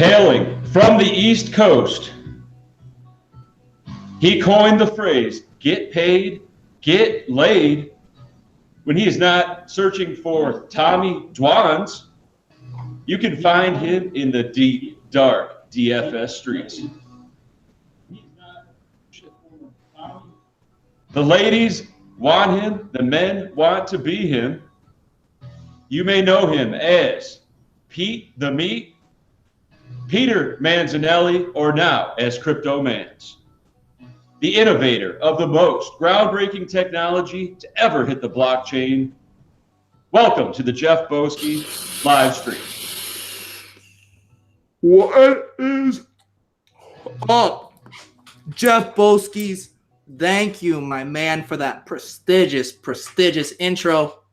Hailing from the East Coast, he coined the phrase, get paid, get laid, when he is not searching for Tommy Dwans. You can find him in the deep, dark DFS streets. The ladies want him, the men want to be him. You may know him as Pete the Meat, Peter Manzinelli, or now as CryptoManz, the innovator of the most groundbreaking technology to ever hit the blockchain. Welcome to the Jeff Boski live stream. What is up, Jeff Boskies? Thank you, my man, for that prestigious intro.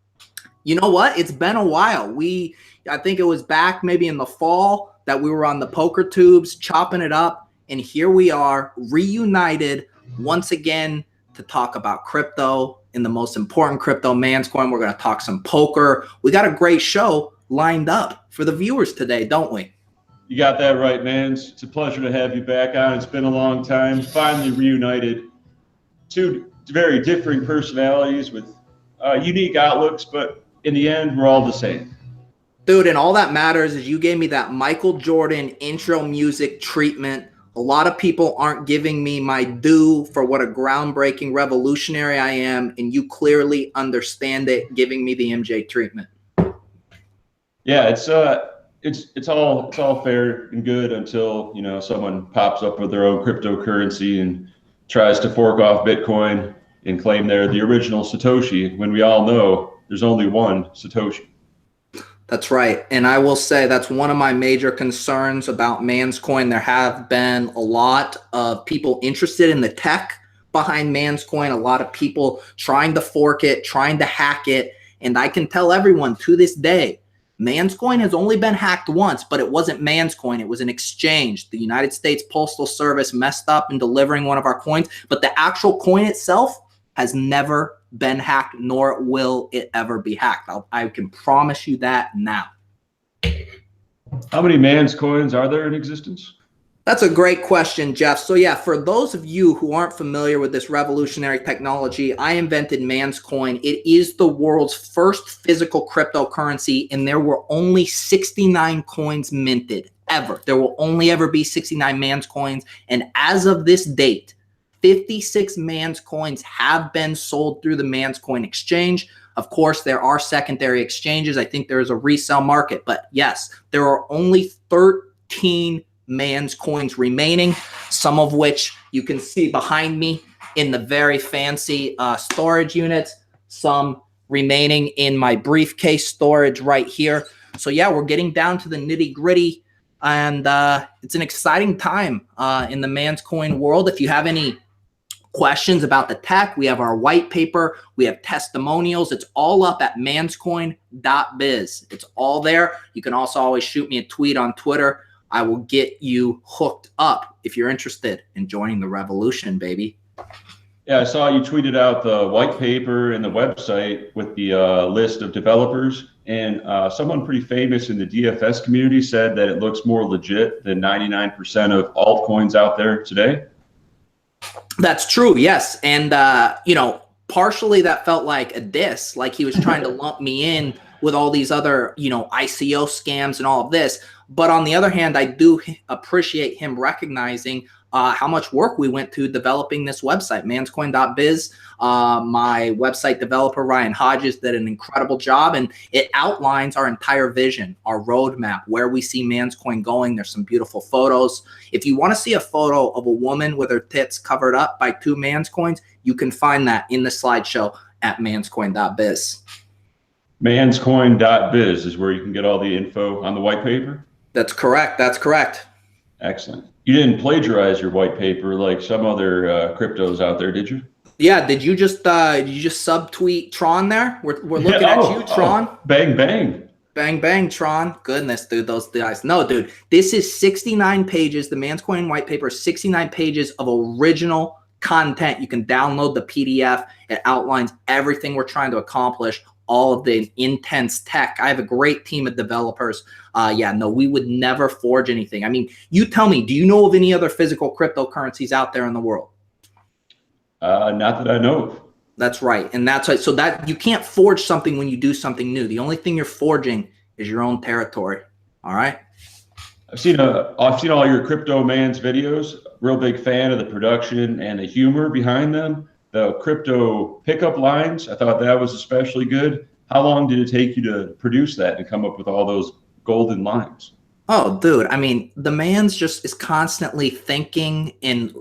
You know what? It's been a while. I think it was back maybe in the fall that we were on the poker tubes chopping it up, and here we are reunited once again to talk about crypto and the most important crypto, ManzCoin. We're going to talk some poker. We got a great show lined up for the viewers today, don't we? You got that right, Manz. It's a pleasure to have you back on. It's been a long time. Finally reunited. Two very differing personalities with unique outlooks, but in the end, we're all the same. Dude, and all that matters is you gave me that Michael Jordan intro music treatment. A lot of people aren't giving me my due for what a groundbreaking revolutionary I am, and you clearly understand it, giving me the MJ treatment. Yeah, it's all fair and good until, you know, someone pops up with their own cryptocurrency and tries to fork off Bitcoin and claim they're the original Satoshi, when we all know there's only one Satoshi. That's right. And I will say that's one of my major concerns about ManzCoin. There have been a lot of people interested in the tech behind ManzCoin, a lot of people trying to fork it, trying to hack it. And I can tell everyone to this day, ManzCoin has only been hacked once, but it wasn't ManzCoin. It was an exchange. The United States Postal Service messed up in delivering one of our coins, but the actual coin itself has never been hacked, nor will it ever be hacked. I can promise you that now. How many ManzCoins are there in existence? That's a great question, Jeff. So yeah, for those of you who aren't familiar with this revolutionary technology, I invented ManzCoin. It is the world's first physical cryptocurrency, and there were only 69 coins minted ever. There will only ever be 69 ManzCoins, and as of this date, 56 ManzCoins have been sold through the ManzCoin exchange. Of course, there are secondary exchanges. I think there is a resale market, but yes, there are only 13 ManzCoins remaining, some of which you can see behind me in the very fancy storage units, some remaining in my briefcase storage right here. So yeah, we're getting down to the nitty gritty, and it's an exciting time in the ManzCoin world. If you have any questions about the tech, we have our white paper, we have testimonials. It's all up at manzcoin.biz. It's all there. You can also always shoot me a tweet on Twitter. I will get you hooked up if you're interested in joining the revolution, baby. Yeah, I saw you tweeted out the white paper and the website with the list of developers, and someone pretty famous in the DFS community said that it looks more legit than 99% of altcoins out there today. That's true, yes. And, you know, partially that felt like a diss, like he was trying to lump me in with all these other, you know, ICO scams and all of this. But on the other hand, I do appreciate him recognizing how much work we went to developing this website, manzcoin.biz. My website developer, Ryan Hodges, did an incredible job, and it outlines our entire vision, our roadmap, where we see ManzCoin going. There's some beautiful photos. If you want to see a photo of a woman with her tits covered up by 2 ManzCoins, you can find that in the slideshow at manzcoin.biz. Manzcoin.biz is where you can get all the info on the white paper? That's correct. That's correct. Excellent. You didn't plagiarize your white paper like some other cryptos out there, did you? Yeah. Did you just subtweet Tron there? We're looking at you, Tron. Bang, bang. Bang, bang, Tron. Goodness, dude, those guys. No, dude, this is 69 pages. The ManzCoin white paper is 69 pages of original content. You can download the PDF. It outlines everything we're trying to accomplish, all of the intense tech. I have a great team of developers. Yeah, no, we would never forge anything. I mean, you tell me, do you know of any other physical cryptocurrencies out there in the world? Not that I know of. That's right. And that's right. So that you can't forge something when you do something new. The only thing you're forging is your own territory. All right. I've seen all your CryptoManz videos. Real big fan of the production and the humor behind them. The crypto pickup lines, I thought that was especially good. How long did it take you to produce that and come up with all those golden lines? Oh, dude, I mean, TheManz just is constantly thinking and,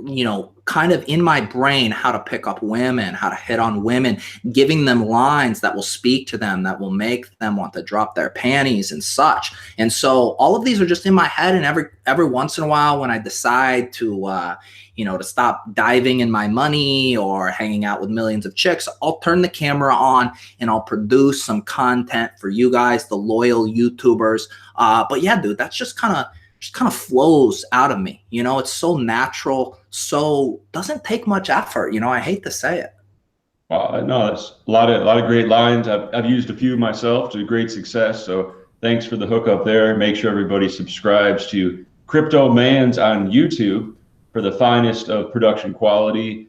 kind of in my brain how to pick up women, how to hit on women, giving them lines that will speak to them, that will make them want to drop their panties and such. And so all of these are just in my head. And every once in a while when I decide to, to stop diving in my money or hanging out with millions of chicks, I'll turn the camera on and I'll produce some content for you guys, the loyal YouTubers. But yeah, dude, that's just kind of flows out of me. It's so natural, so doesn't take much effort. I hate to say it. No, that's a lot of great lines. I've used a few myself to great success. So thanks for the hookup there. Make sure everybody subscribes to CryptoManz on YouTube for the finest of production quality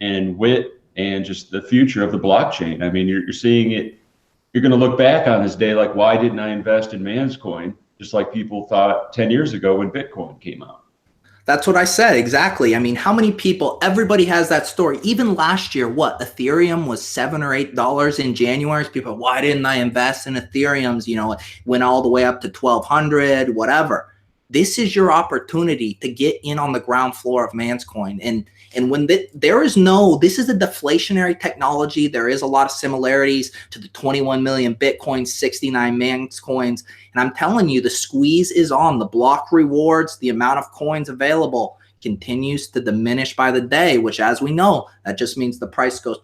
and wit and just the future of the blockchain. I mean, you're seeing it. You're going to look back on this day like, why didn't I invest in ManzCoin? Just like people thought 10 years ago when Bitcoin came out. That's what I said. Exactly. I mean, how many people, everybody has that story. Even last year, Ethereum was $7 or $8 in January. People, why didn't I invest in Ethereum's? It went all the way up to 1,200, whatever. This is your opportunity to get in on the ground floor of ManzCoin. And when this is a deflationary technology. There is a lot of similarities to the 21 million Bitcoins, 69 ManzCoins. And I'm telling you, the squeeze is on. The block rewards, the amount of coins available continues to diminish by the day, which, as we know, that just means the price goes.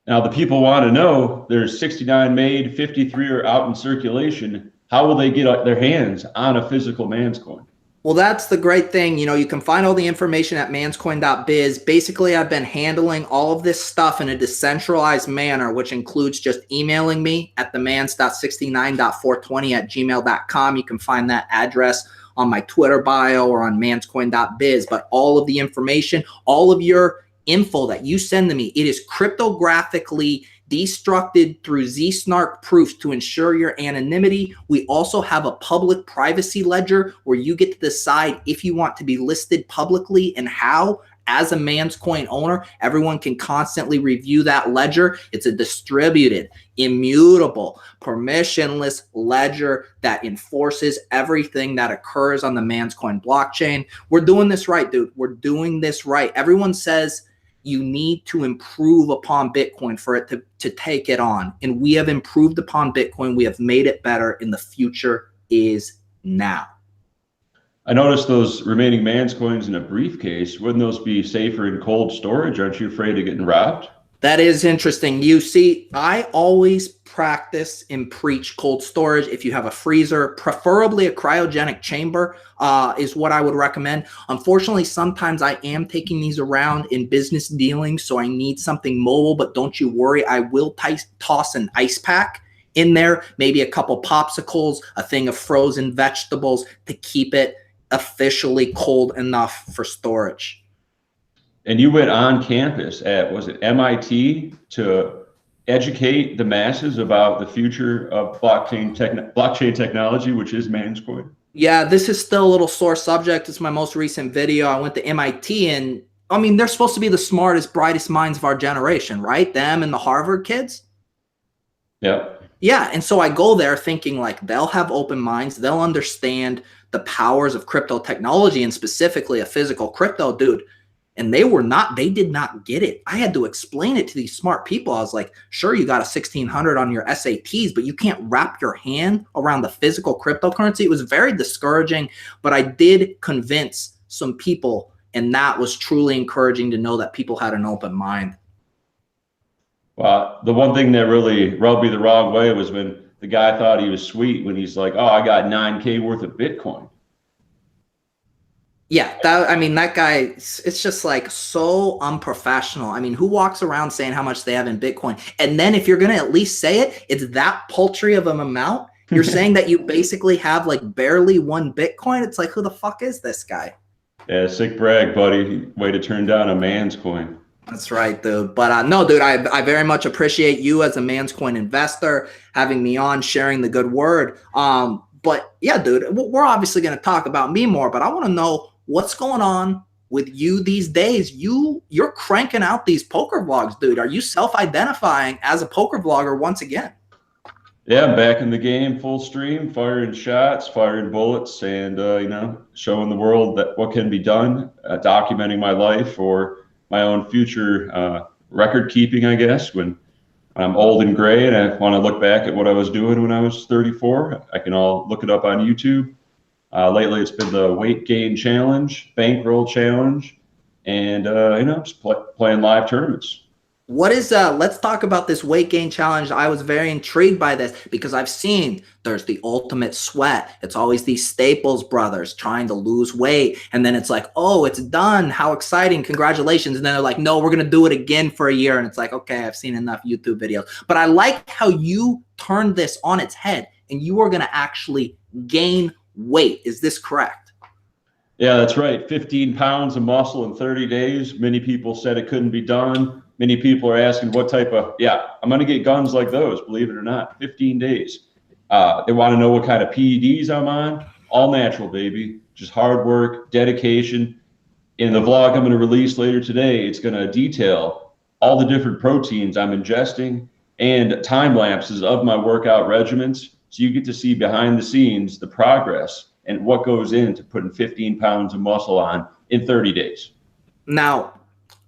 Now, the people want to know, there's 69 made, 53 are out in circulation. How will they get their hands on a physical ManzCoin? Well, that's the great thing. You can find all the information at manzcoin.biz. Basically, I've been handling all of this stuff in a decentralized manner, which includes just emailing me at themanz.69.420@gmail.com. You can find that address on my Twitter bio or on manzcoin.biz. But all of the information, all of your info that you send to me, it is cryptographically destructed through Z-Snark proofs to ensure your anonymity. We also have a public privacy ledger where you get to decide if you want to be listed publicly and how. As a ManzCoin owner, everyone can constantly review that ledger. It's a distributed, immutable, permissionless ledger that enforces everything that occurs on the ManzCoin blockchain. We're doing this right, dude. We're doing this right. Everyone says you need to improve upon Bitcoin for it to take it on. And we have improved upon Bitcoin. We have made it better, and the future is now. I noticed those remaining ManzCoins in a briefcase. Wouldn't those be safer in cold storage? Aren't you afraid of getting robbed? That is interesting. You see, I always practice and preach cold storage. If you have a freezer, preferably a cryogenic chamber is what I would recommend. Unfortunately, sometimes I am taking these around in business dealings, so I need something mobile, but don't you worry. I will toss an ice pack in there, maybe a couple popsicles, a thing of frozen vegetables to keep it officially cold enough for storage. And you went on campus at, was it MIT, to educate the masses about the future of blockchain technology, which is ManzCoin? Yeah, this is still a little sore subject. It's my most recent video. I went to MIT, and I mean, they're supposed to be the smartest, brightest minds of our generation, right? Them and the Harvard kids. Yeah. Yeah. And so I go there thinking like they'll have open minds. They'll understand the powers of crypto technology and specifically a physical crypto, dude. And they did not get it. I had to explain it to these smart people. I was like, sure, you got a 1600 on your SATs, but you can't wrap your hand around the physical cryptocurrency. It was very discouraging, but I did convince some people, and that was truly encouraging to know that people had an open mind. Well, the one thing that really rubbed me the wrong way was when the guy thought he was sweet when he's like, oh, I got 9K worth of Bitcoin. Yeah, that I mean that guy, it's just like so unprofessional. I mean, who walks around saying how much they have in Bitcoin? And then if you're gonna at least say it, it's that paltry of an amount. You're saying that you basically have like barely 1 Bitcoin. It's like, who the fuck is this guy? Yeah, sick brag, buddy. Way to turn down a man's coin. That's right, dude. But no, dude, I very much appreciate you as a ManzCoin investor having me on, sharing the good word. But yeah, dude, we're obviously going to talk about me more, but I want to know what's going on with you these days. You're cranking out these poker vlogs, dude. Are you self-identifying as a poker vlogger once again? Yeah, I'm back in the game, full stream, firing shots, firing bullets, and you know, showing the world that what can be done, documenting my life or my own future record keeping, I guess. When I'm old and gray and I want to look back at what I was doing when I was 34, I can all look it up on YouTube. Lately, it's been the weight gain challenge, bankroll challenge, and you know, just playing live tournaments. What is let's talk about this weight gain challenge. I was very intrigued by this because I've seen there's the ultimate sweat. It's always these Staples brothers trying to lose weight, and then it's like, oh, it's done, how exciting, congratulations. And then they're like, no, we're gonna do it again for a year. And it's like, okay, I've seen enough YouTube videos. But I like how you turned this on its head and you are gonna actually gain weight. Is this correct? Yeah, that's right. 15 pounds of muscle in 30 days. Many people said it couldn't be done. Many people are asking what type of, yeah, I'm going to get guns like those, believe it or not, 15 days. They want to know what kind of PEDs I'm on. All natural, baby. Just hard work, dedication. In the vlog I'm going to release later today, it's going to detail all the different proteins I'm ingesting and time lapses of my workout regimens. So you get to see behind the scenes the progress and what goes into putting 15 pounds of muscle on in 30 days. Now,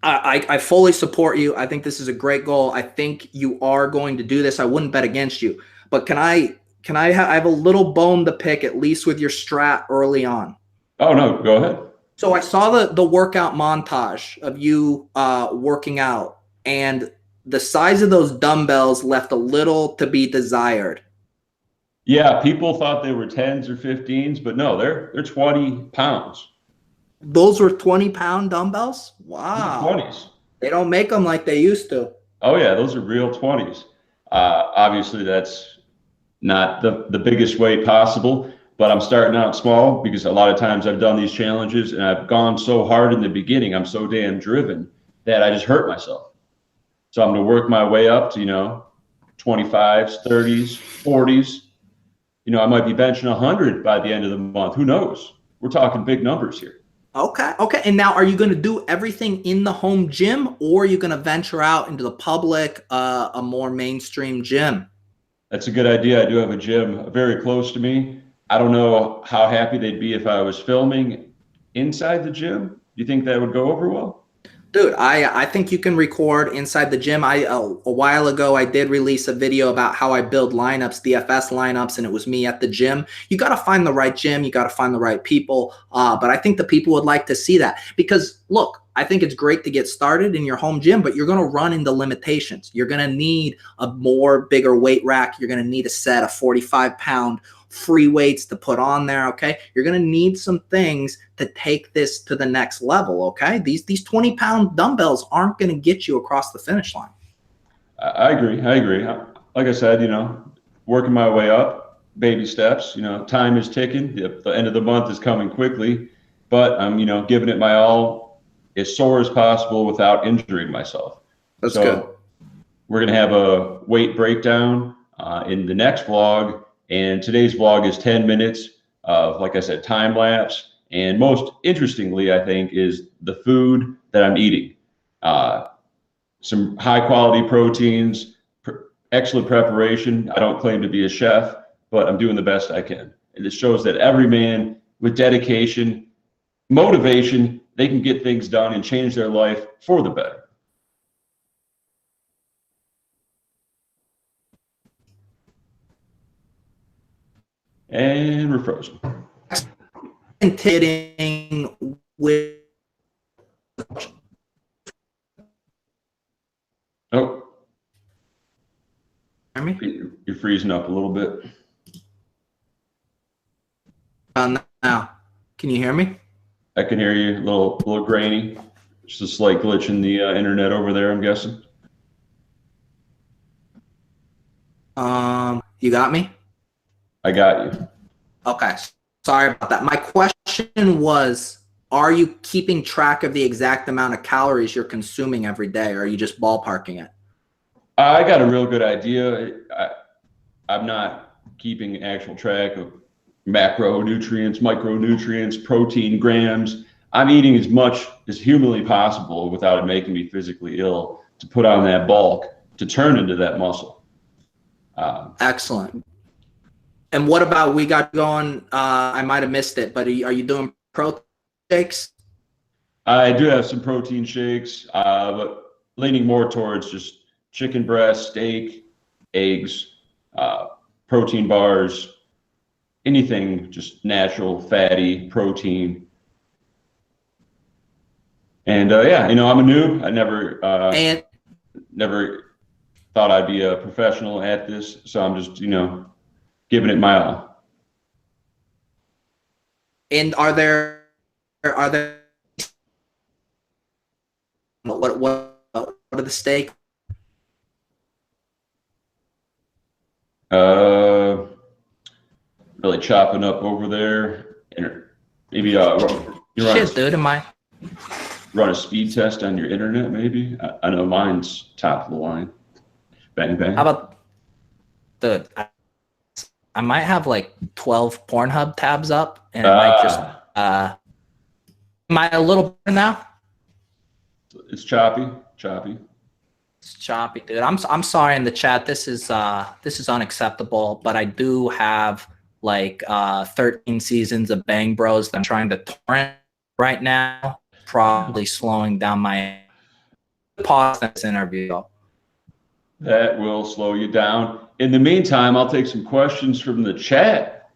I fully support you. I think this is a great goal. I think you are going to do this. I wouldn't bet against you. But I have a little bone to pick, at least with your strat early on. Oh, no, go ahead. So I saw the workout montage of you working out, and the size of those dumbbells left a little to be desired. Yeah, people thought they were 10s or 15s, but no, they're 20 pounds. Those were 20-pound dumbbells? Wow. 20s. They don't make them like they used to. Oh, yeah, those are real 20s. Obviously, that's not the biggest weight possible, but I'm starting out small because a lot of times I've done these challenges and I've gone so hard in the beginning. I'm so damn driven that I just hurt myself. So I'm going to work my way up to, you know, 25s, 30s, 40s. You know, I might be benching 100 by the end of the month. Who knows? We're talking big numbers here. Okay. Okay. And now, are you going to do everything in the home gym, or are you going to venture out into the public, a more mainstream gym? That's a good idea. I do have a gym very close to me. I don't know how happy they'd be if I was filming inside the gym. Do you think that would go over well? Dude, I think you can record inside the gym. A while ago, I did release a video about how I build lineups, DFS lineups, and it was me at the gym. You got to find the right gym. You got to find the right people. But I think the people would like to see that because, look, I think it's great to get started in your home gym, but you're going to run into limitations. You're going to need a bigger weight rack. You're going to need a set of 45-pound free weights to put on there. Okay. You're going to need some things to take this to the next level. Okay. These 20-pound dumbbells aren't going to get you across the finish line. I agree. I agree. Like I said, you know, working my way up, baby steps, you know, time is ticking. The end of the month is coming quickly, but I'm, you know, giving it my all as sore as possible without injuring myself. That's good. We're going to have a weight breakdown in the next vlog. And today's vlog is 10 minutes of, like I said, time lapse. And most interestingly, I think, is the food that I'm eating. Some high quality proteins, excellent preparation. I don't claim to be a chef, but I'm doing the best I can. And it shows that every man with dedication, motivation, they can get things done and change their life for the better. And we're frozen. Hitting with. Oh, You're freezing up a little bit. Now, can you hear me? I can hear you. A little grainy. Just a slight glitch in the internet over there, I'm guessing. You got me? I got you. Okay. Sorry about that. My question was, are you keeping track of the exact amount of calories you're consuming every day, or are you just ballparking it? I got a real good idea. I'm not keeping actual track of macronutrients, micronutrients, protein grams. I'm eating as much as humanly possible without it making me physically ill to put on that bulk to turn into that muscle. Excellent. And what about, we got going, I might have missed it, but are you doing protein shakes? I do have some protein shakes, but leaning more towards just chicken breast, steak, eggs, protein bars, anything just natural, fatty, protein. And yeah, you know, I'm a noob. I never thought I'd be a professional at this, so I'm just, you know, giving it my all. And are there what are the steak? Really chopping up over there, and maybe Shit, dude, am I? Run a speed test on your internet, maybe. I know mine's top of the line. Bang bang. How about, dude? I might have like 12 Pornhub tabs up, and it might just. Am I a little better now? It's choppy. It's choppy, dude. I'm sorry in the chat. This is unacceptable. But I do have like 13 seasons of Bang Bros that I'm trying to torrent right now. Probably slowing down my pause this interview. That will slow you down. In the meantime, I'll take some questions from the chat.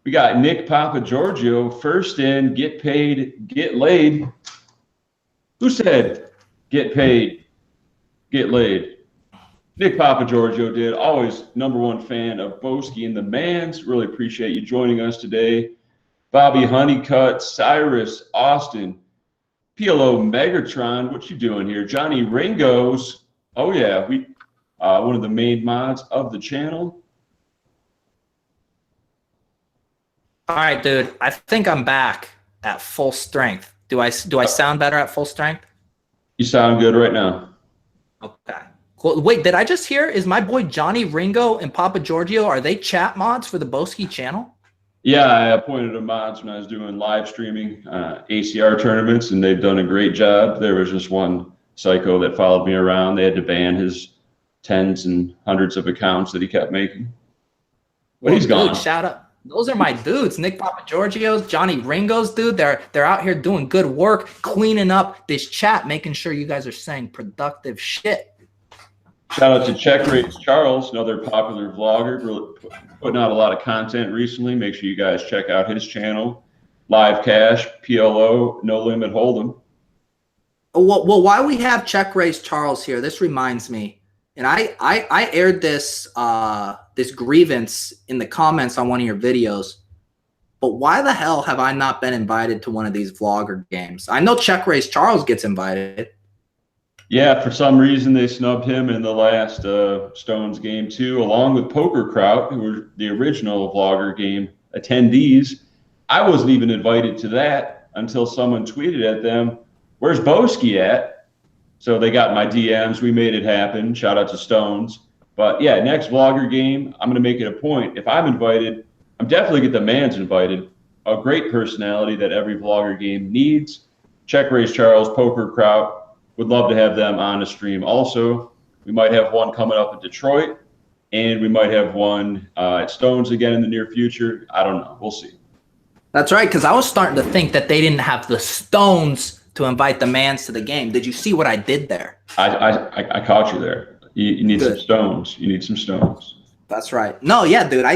We got Nick Papa Giorgio, first in, get paid, get laid. Who said get paid, get laid? Nick Papa Giorgio did. Always #1 fan of Boski and TheManz. Really appreciate you joining us today. Bobby Honeycutt, Cyrus, Austin, PLO Megatron, what you doing here? Johnny Ringos, oh yeah, we one of the main mods of the channel. All right, dude. I think I'm back at full strength. Do I sound better at full strength? You sound good right now. Okay. Cool. Wait, did I just hear? Is my boy Johnny Ringo and Papa Giorgio, are they chat mods for the Boski channel? Yeah, I appointed them mods when I was doing live streaming ACR tournaments, and they've done a great job. There was just one psycho that followed me around. They had to ban his tens and hundreds of accounts that he kept making. But he's gone. Dude, shout out. Those are my dudes, Nick Papa Giorgio's, Johnny Ringo's, dude. They're out here doing good work, cleaning up this chat, making sure you guys are saying productive shit. Shout out to Check Rates Charles, another popular vlogger, really putting out a lot of content recently. Make sure you guys check out his channel. Live Cash, PLO, No Limit Hold'em. Well, why we have Check Race Charles here, this reminds me, and I aired this this grievance in the comments on one of your videos, but why the hell have I not been invited to one of these vlogger games? I know Check Race Charles gets invited. Yeah, for some reason they snubbed him in the last Stones game too, along with Poker Kraut, who were the original vlogger game attendees. I wasn't even invited to that until someone tweeted at them, "Where's Boski at?" So they got my DMs. We made it happen. Shout out to Stones. But yeah, next vlogger game, I'm going to make it a point. If I'm invited, I'm definitely get the Manz invited. A great personality that every vlogger game needs. Check Race Charles, Poker Kraut. Would love to have them on a stream also. We might have one coming up in Detroit, and we might have one at Stones again in the near future. I don't know. We'll see. That's right, because I was starting to think that they didn't have the stones to invite the Manz to the game. Did you see what I did there? I caught you there. You need Good. some stones. You need some stones. That's right. No, yeah, dude.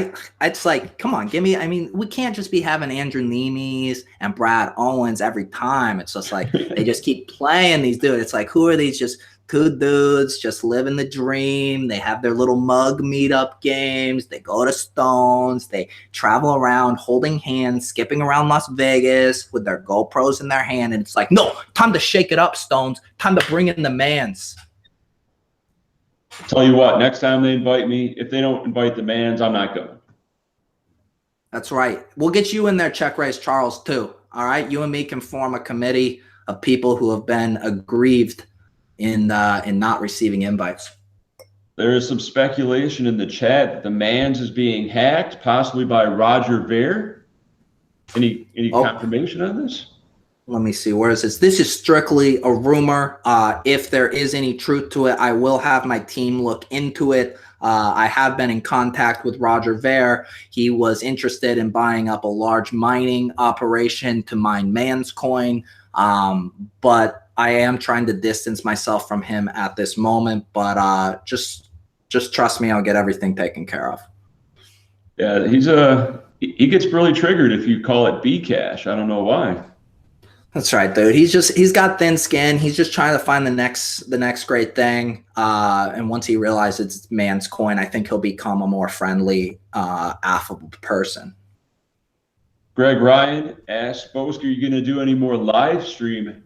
It's like, come on, give me. I mean, we can't just be having Andrew Nemes and Brad Owens every time. It's just like they just keep playing these dudes. It's like, who are these just Two dudes just living the dream. They have their little mug meetup games. They go to Stones. They travel around holding hands, skipping around Las Vegas with their GoPros in their hand. And it's like, no, time to shake it up, Stones. Time to bring in the Manz. Tell you what, next time they invite me, if they don't invite the Manz, I'm not going. That's right. We'll get you in there, Check Raise Charles, too. All right? You and me can form a committee of people who have been aggrieved in not receiving invites. There is some speculation in the chat that the Manz is being hacked, possibly by Roger Ver. Any confirmation on this? Let me see. Where is this? This is strictly a rumor. If there is any truth to it, I will have my team look into it. I have been in contact with Roger Ver. He was interested in buying up a large mining operation to mine ManzCoin, but I am trying to distance myself from him at this moment. But just trust me, I'll get everything taken care of. Yeah, he gets really triggered if you call it Bcash. I don't know why. That's right, dude. He's got thin skin. He's just trying to find the next great thing. And once he realizes it's ManzCoin, I think he'll become a more friendly, affable person. Greg Ryan asked, Boski, are you going to do any more live stream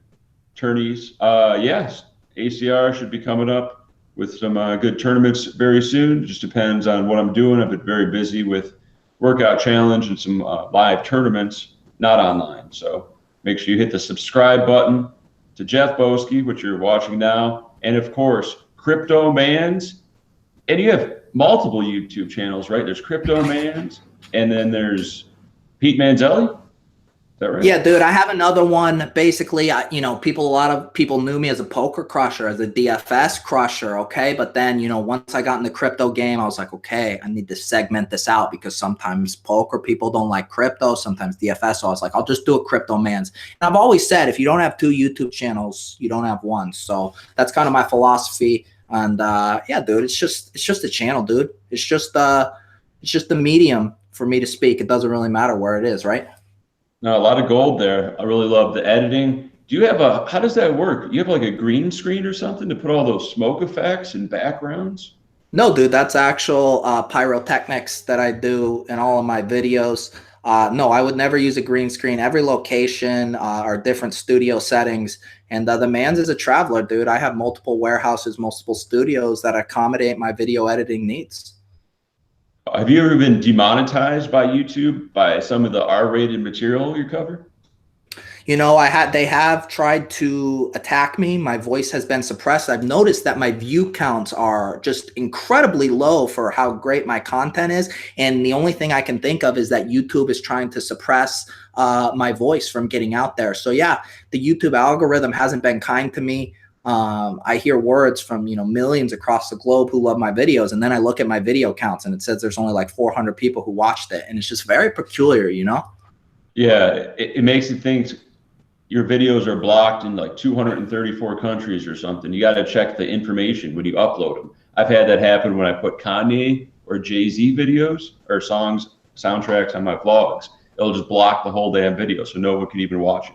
tourneys? Yes, ACR should be coming up with some good tournaments very soon. It just depends on what I'm doing. I've been very busy with workout challenge and some live tournaments, not online. So make sure you hit the subscribe button to Jeff Boski, which you're watching now. And of course, CryptoManz. And you have multiple YouTube channels, right? There's CryptoManz, and then there's Pete Manzinelli. Is that right? Yeah, dude, I have another one. Basically, a lot of people knew me as a poker crusher, as a DFS crusher, okay? But then, once I got in the crypto game, I was like, okay, I need to segment this out because sometimes poker people don't like crypto, sometimes DFS. So I was like, I'll just do a CryptoManz. And I've always said, if you don't have two YouTube channels, you don't have one. So that's kind of my philosophy. And yeah, dude, it's just a channel, dude. It's just the medium for me to speak. It doesn't really matter where it is, right? No, a lot of gold there. I really love the editing. Do you have how does that work? You have like a green screen or something to put all those smoke effects and backgrounds? No, dude, that's actual pyrotechnics that I do in all of my videos. No, I would never use a green screen. Every location are different studio settings. And the Manz is a traveler, dude. I have multiple warehouses, multiple studios that accommodate my video editing needs. Have you ever been demonetized by YouTube by some of the R-rated material you cover? They have tried to attack me. My voice has been suppressed. I've noticed that my view counts are just incredibly low for how great my content is. And the only thing I can think of is that YouTube is trying to suppress my voice from getting out there. So yeah, the YouTube algorithm hasn't been kind to me. I hear words from, millions across the globe who love my videos. And then I look at my video counts and it says there's only like 400 people who watched it. And it's just very peculiar, Yeah, it makes you think your videos are blocked in like 234 countries or something. You got to check the information when you upload them. I've had that happen when I put Kanye or Jay-Z videos or songs, soundtracks on my vlogs. It'll just block the whole damn video so no one can even watch it.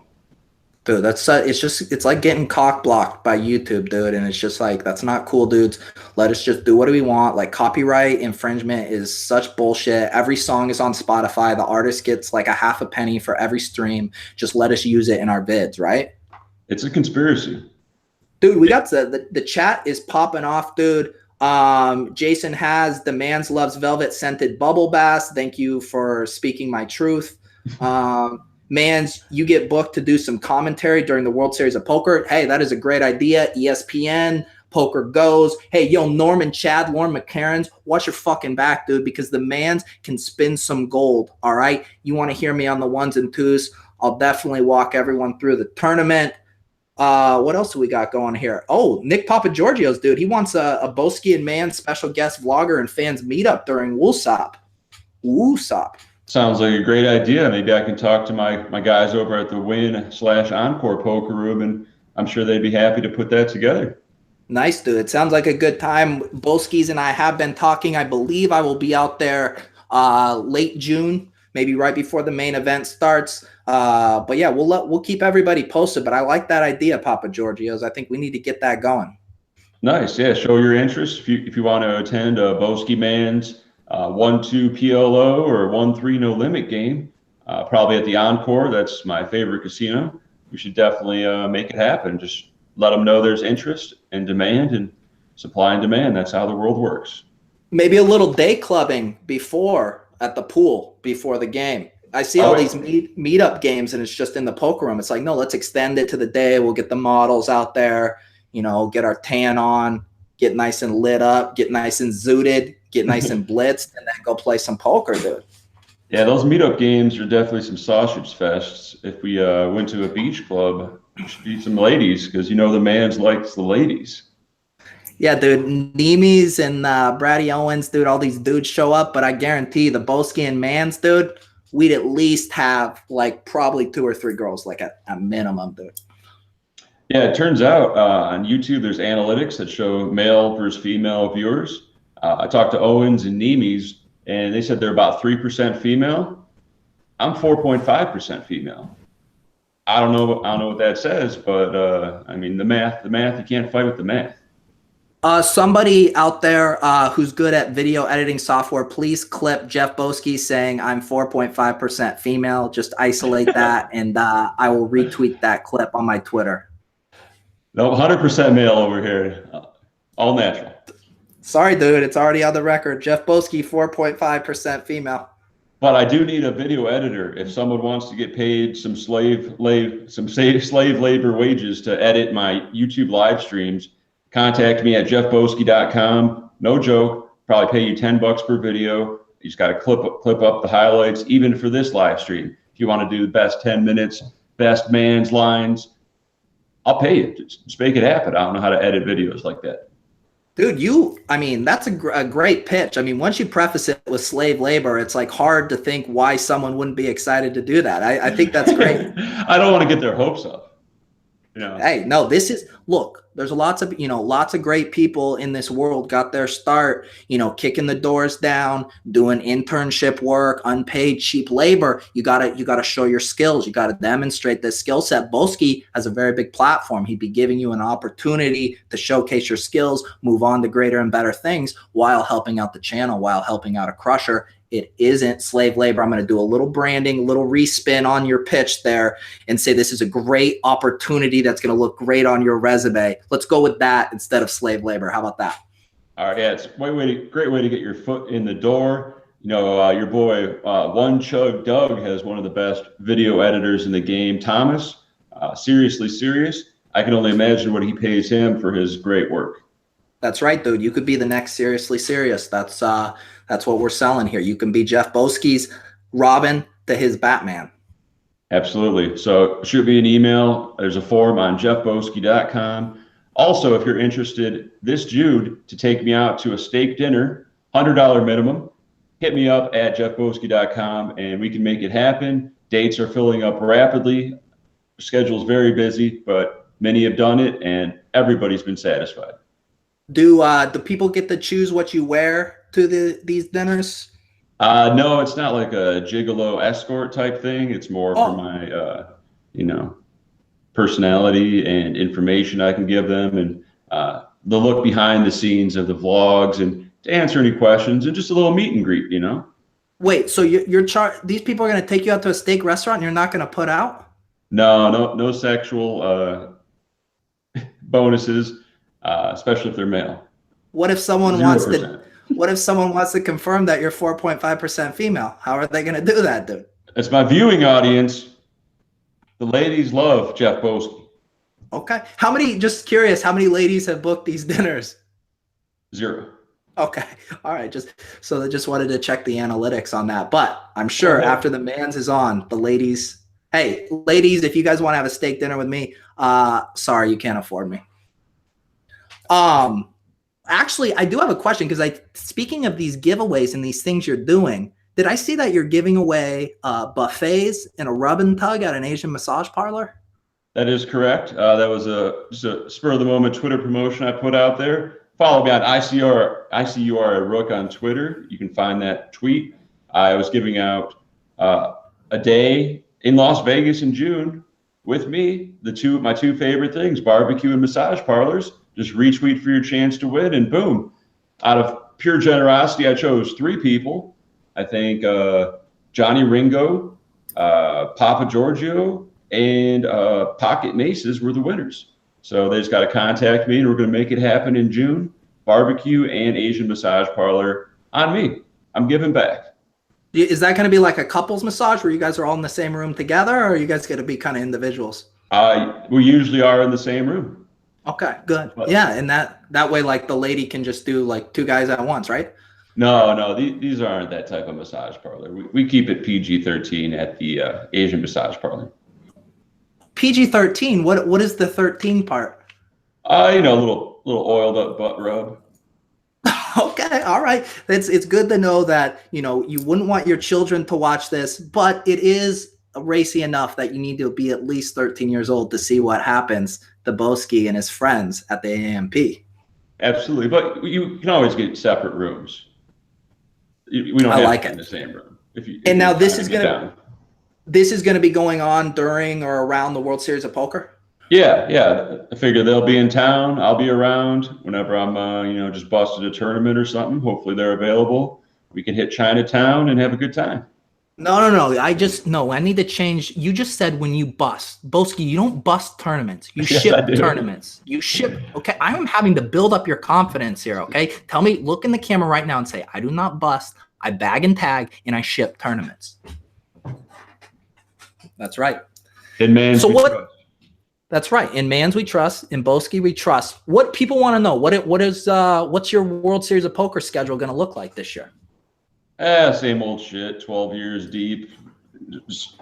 Dude, it's like getting cock blocked by YouTube, dude. And it's just like, that's not cool, dudes. Let us just do what we want. Like, copyright infringement is such bullshit. Every song is on Spotify. The artist gets like a half a penny for every stream. Just let us use it in our vids, right? It's a conspiracy. Dude, we got the chat is popping off, dude. Jason has the Manz loves velvet scented bubble bath. Thank you for speaking my truth. Manz, you get booked to do some commentary during the World Series of Poker. Hey, that is a great idea. ESPN, Poker Goes. Hey, yo, Lauren McCarran's, watch your fucking back, dude, because the Manz can spin some gold, all right? You want to hear me on the ones and twos? I'll definitely walk everyone through the tournament. What else do we got going here? Oh, Nick Papagiorgio's, dude. He wants a Boski and Manz special guest vlogger and fans meetup during WSOP. WSOP. Sounds like a great idea. Maybe I can talk to my guys over at the Win/Encore Poker Room, and I'm sure they'd be happy to put that together. Nice, dude. It sounds like a good time. Boskis and I have been talking. I believe I will be out there late June, maybe right before the main event starts. But yeah, we'll keep everybody posted. But I like that idea, Papagiorgio's. I think we need to get that going. Nice. Yeah. Show your interest if you want to attend a BOSKIEXP 1-2 PLO or 1-3 no limit game. Probably at the Encore. That's my favorite casino. We should definitely make it happen. Just let them know there's interest and demand, and supply and demand. That's how the world works. Maybe a little day clubbing before at the pool before the game. I see all these meetup games and it's just in the poker room. It's like, no, let's extend it to the day. We'll get the models out there, you know, get our tan on, get nice and lit up, get nice and zooted, get nice and blitzed, and then go play some poker, dude. Yeah, those meetup games are definitely some sausage fests. If we went to a beach club, we should be some ladies, because you know the man's likes the ladies. Yeah, dude, Nemes and Brady Owens, dude, all these dudes show up, but I guarantee the Boski and Manz, dude, we'd at least have like probably 2 or 3 girls, like at a minimum, dude. Yeah, it turns out on YouTube there's analytics that show male versus female viewers. I talked to Owens and Nemes, and they said they're about 3% female. I'm 4.5% female. I don't know what that says, but I mean the math, you can't fight with the math. Somebody out there who's good at video editing software, please clip Jeff Boski saying I'm 4.5% female. Just isolate that, and I will retweet that clip on my Twitter. No, 100% male over here. All natural. Sorry, dude. It's already on the record. Jeff Boski, 4.5% female. But I do need a video editor. If someone wants to get paid some slave labor wages to edit my YouTube live streams, contact me at jeffboski.com. No joke. Probably pay you $10 per video. You just got to clip up the highlights, even for this live stream. If you want to do the best 10 minutes, best man's lines, I'll pay you. Just make it happen. I don't know how to edit videos like that. Dude, I mean, that's a great pitch. I mean, once you preface it with slave labor, it's like hard to think why someone wouldn't be excited to do that. I think that's great. I don't want to get their hopes up. You know. Hey, no, look, there's lots of great people in this world got their start, kicking the doors down, doing internship work, unpaid, cheap labor. You gotta show your skills. You gotta demonstrate this skill set. Boski has a very big platform. He'd be giving you an opportunity to showcase your skills, move on to greater and better things while helping out the channel, while helping out a crusher. It isn't slave labor. I'm going to do a little branding, a little respin on your pitch there and say this is a great opportunity that's going to look great on your resume. Let's go with that instead of slave labor. How about that? All right. Yeah, it's a great way to get your foot in the door. Your boy, One Chug Doug, has one of the best video editors in the game, Thomas. Seriously serious. I can only imagine what he pays him for his great work. That's right, dude. You could be the next Seriously Serious. That's what we're selling here. You can be Jeff Boski's Robin to his Batman. Absolutely. So shoot me an email. There's a form on jeffboski.com. Also, if you're interested this June to take me out to a steak dinner, $100 minimum, hit me up at jeffboski.com and we can make it happen. Dates are filling up rapidly. The schedule's very busy, but many have done it and everybody's been satisfied. Do people get to choose what you wear to these dinners? No, it's not like a gigolo escort type thing. It's more for my, personality and information I can give them, and the look behind the scenes of the vlogs, and to answer any questions, and just a little meet and greet, Wait, so these people are going to take you out to a steak restaurant and you're not going to put out? No sexual bonuses. Especially if they're male. What if someone 0%. What if someone wants to confirm that you're 4.5% female? How are they going to do that, dude? It's my viewing audience. The ladies love Jeff Boski. Okay. Just curious, how many ladies have booked these dinners? 0. Okay. All right. Just wanted to check the analytics on that. But I'm sure after the Manz is on, the ladies, hey, ladies, if you guys want to have a steak dinner with me, sorry, you can't afford me. Actually, I do have a question, because speaking of these giveaways and these things you're doing, did I see that you're giving away buffets and a rub and tug at an Asian massage parlor? That is correct. That was just a spur of the moment Twitter promotion I put out there. Follow me on ICUR Rook on Twitter. You can find that tweet. I was giving out a day in Las Vegas in June with me, my two favorite things, barbecue and massage parlors. just retweet for your chance to win, and boom. Out of pure generosity, I chose 3 people. I think Johnny Ringo, Papa Giorgio, and Pocket Maces were the winners. So they just got to contact me, and we're going to make it happen in June. Barbecue and Asian massage parlor on me. I'm giving back. Is that going to be like a couples massage where you guys are all in the same room together, or are you guys going to be kind of individuals? We usually are in the same room. Okay, good. Yeah, and that way, like the lady can just do like 2 guys at once, right? No, these aren't that type of massage parlor. We keep it PG-13 at the Asian massage parlor. PG-13. What is the 13 part? You know, a little oiled up butt rub. Okay, all right. It's good to know that, you know, you wouldn't want your children to watch this, but it is racy enough that you need to be at least 13 years old to see what happens to Boski and his friends at the AMP. Absolutely, but you can always get separate rooms. We don't have to be in the same room. And now this is gonna be going on during or around the World Series of Poker? Yeah. I figure they'll be in town. I'll be around whenever I'm, you know, just busted a tournament or something. Hopefully they're available. We can hit Chinatown and have a good time. No. I need to change. You just said when you bust. Boski, you don't bust tournaments. You ship tournaments. You ship. Okay, I am having to build up your confidence here, okay? Tell me, look in the camera right now and say, I do not bust. I bag and tag, and I ship tournaments. That's right. In Manz, we trust. That's right. In Manz we trust. In Boski we trust. What people want to know? What's your World Series of Poker schedule going to look like this year? Same old shit. 12 years deep. Just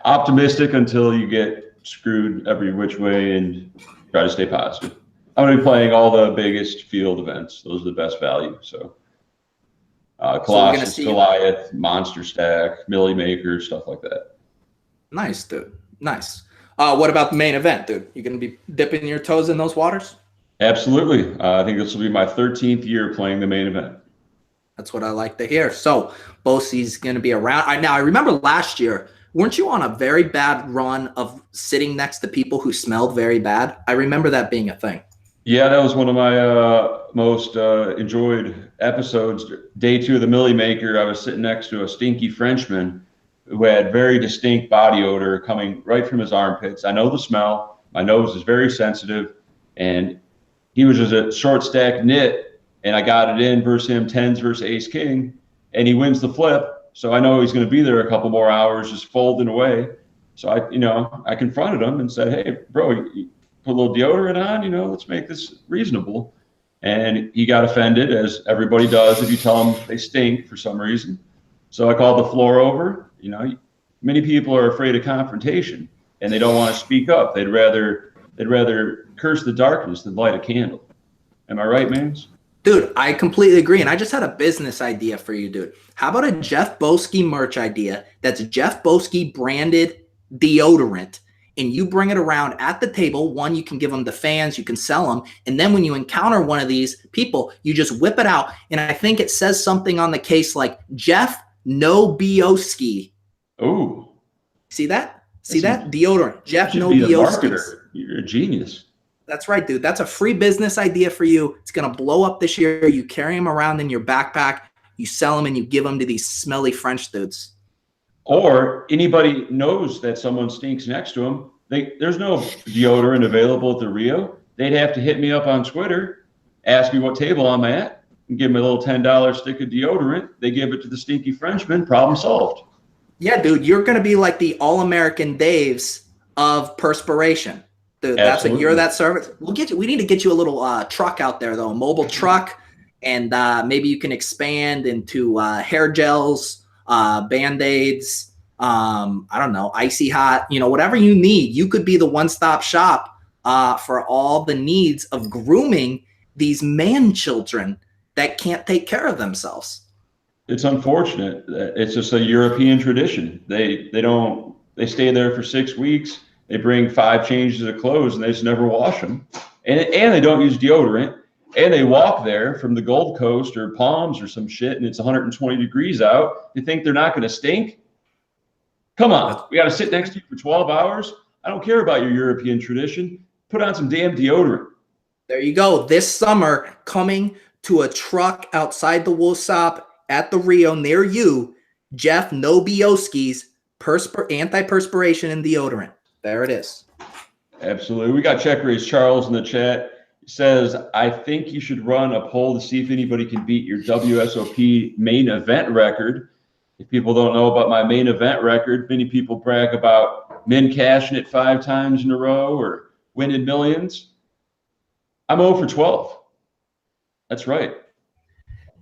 optimistic until you get screwed every which way, and try to stay positive. I'm going to be playing all the biggest field events. Those are the best value. So Colossus, Goliath, Monster Stack, Millie Maker, stuff like that. Nice, dude. Nice. What about the main event, dude? You going to be dipping your toes in those waters? Absolutely. I think this will be my 13th year playing the main event. That's what I like to hear. So Boski's going to be around. Now, I remember last year, weren't you on a very bad run of sitting next to people who smelled very bad? I remember that being a thing. Yeah, that was one of my most enjoyed episodes. Day 2 of the Millie Maker, I was sitting next to a stinky Frenchman who had very distinct body odor coming right from his armpits. I know the smell. My nose is very sensitive. And he was just a short stack nit, and I got it in versus him, 10s versus ace king, and he wins the flip. So I know he's going to be there a couple more hours just folding away. So I confronted him and said, hey, bro, you put a little deodorant on, let's make this reasonable. And he got offended, as everybody does if you tell them they stink for some reason. So I called the floor over. Many people are afraid of confrontation, and they don't want to speak up. They'd rather curse the darkness than light a candle. Am I right, Manz? Dude, I completely agree. And I just had a business idea for you, dude. How about a Jeff Boski merch idea that's Jeff Boski branded deodorant, and you bring it around at the table. One, you can give them to fans, you can sell them. And then when you encounter one of these people, you just whip it out. And I think it says something on the case like, Jeff, no Boski. Oh. See that? See that? Deodorant. Jeff, no Boski. You're a genius. That's right, dude. That's a free business idea for you. It's going to blow up this year. You carry them around in your backpack, you sell them, and you give them to these smelly French dudes. Or anybody knows that someone stinks next to them. There's no deodorant available at the Rio. They'd have to hit me up on Twitter, ask me what table I'm at, and give me a little $10 stick of deodorant. They give it to the stinky Frenchman. Problem solved. Yeah, dude, you're going to be like the All-American Daves of perspiration. Dude, that's what you're, that service. We need to get you a little truck out there, though, a mobile truck, and maybe you can expand into hair gels, Band-Aids, I don't know, Icy Hot, whatever you need. You could be the one-stop shop for all the needs of grooming these man children that can't take care of themselves. It's unfortunate. It's just a European tradition. They stay there for 6 weeks. They bring 5 changes of clothes, and they just never wash them. And they don't use deodorant. And they walk there from the Gold Coast or Palms or some shit, and it's 120 degrees out. You think they're not going to stink? Come on. We got to sit next to you for 12 hours? I don't care about your European tradition. Put on some damn deodorant. There you go. This summer, coming to a truck outside the WSOP at the Rio near you, Jeff, no Bioski's anti-perspiration and deodorant. There it is. Absolutely. We got Check Raise Charles in the chat. He says, I think you should run a poll to see if anybody can beat your WSOP main event record. If people don't know about my main event record, many people brag about min cashing it 5 times in a row or winning millions. I'm 0 for 12. That's right.